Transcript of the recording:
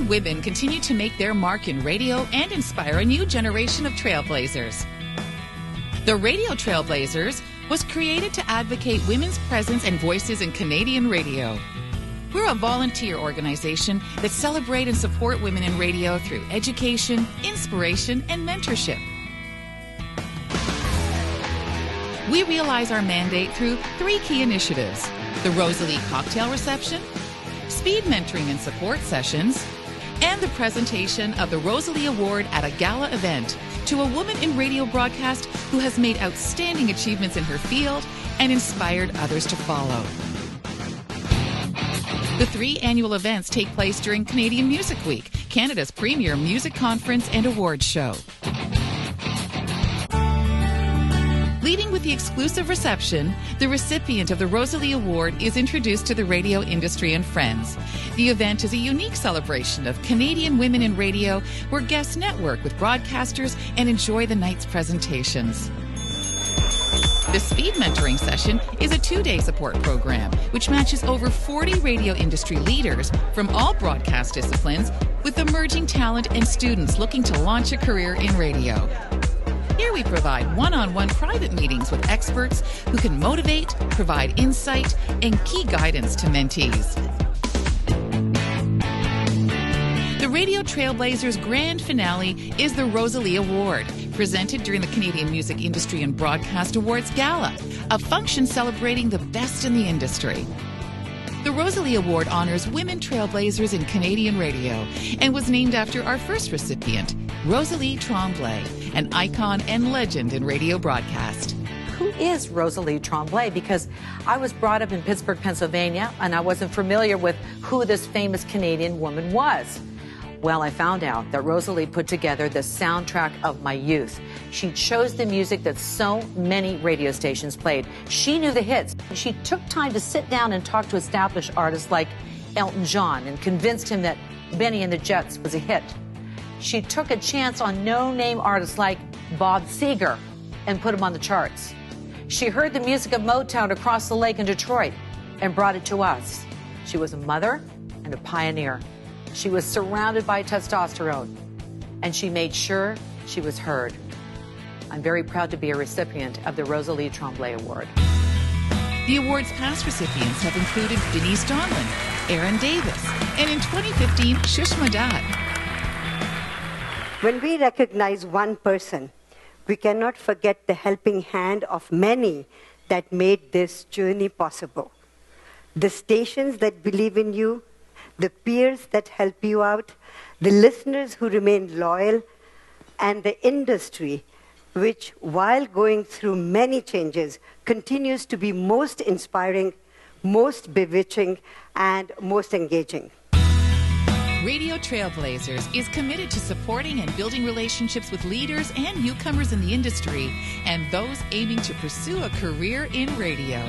Canadian women continue to make their mark in radio and inspire a new generation of trailblazers. The Radio Trailblazers was created to advocate women's presence and voices in Canadian radio. We're a volunteer organization that celebrate and support women in radio through education, inspiration, and mentorship. We realize our mandate through 3 key initiatives: the Rosalie Cocktail Reception, speed mentoring and support sessions, and the presentation of the Rosalie Award at a gala event to a woman in radio broadcast who has made outstanding achievements in her field and inspired others to follow. The 3 annual events take place during Canadian Music Week, Canada's premier music conference and awards show. Leading with the exclusive reception, the recipient of the Rosalie Award is introduced to the radio industry and friends. The event is a unique celebration of Canadian women in radio where guests network with broadcasters and enjoy the night's presentations. The Speed Mentoring Session is a 2-day support program which matches over 40 radio industry leaders from all broadcast disciplines with emerging talent and students looking to launch a career in radio. Here we provide one-on-one private meetings with experts who can motivate, provide insight, and key guidance to mentees. The Radio Trailblazers grand finale is the Rosalie Award, presented during the Canadian Music Industry and Broadcast Awards Gala, a function celebrating the best in the industry. The Rosalie Award honors women trailblazers in Canadian radio and was named after our first recipient, Rosalie Tremblay, an icon and legend in radio broadcast. Who is Rosalie Tremblay? Because I was brought up in Pittsburgh, Pennsylvania, and I wasn't familiar with who this famous Canadian woman was. Well, I found out that Rosalie put together the soundtrack of my youth. She chose the music that so many radio stations played. She knew the hits. She took time to sit down and talk to established artists like Elton John and convinced him that Benny and the Jets was a hit. She took a chance on no-name artists like Bob Seger and put him on the charts. She heard the music of Motown across the lake in Detroit and brought it to us. She was a mother and a pioneer. She was surrounded by testosterone, and she made sure she was heard. I'm very proud to be a recipient of the Rosalie Tremblay Award. The award's past recipients have included Denise Donlin, Aaron Davis, and in 2015, Shushma Dutt. When we recognize one person, we cannot forget the helping hand of many that made this journey possible. The stations that believe in you, the peers that help you out, the listeners who remain loyal, and the industry, which, while going through many changes, continues to be most inspiring, most bewitching, and most engaging. Radio Trailblazers is committed to supporting and building relationships with leaders and newcomers in the industry and those aiming to pursue a career in radio.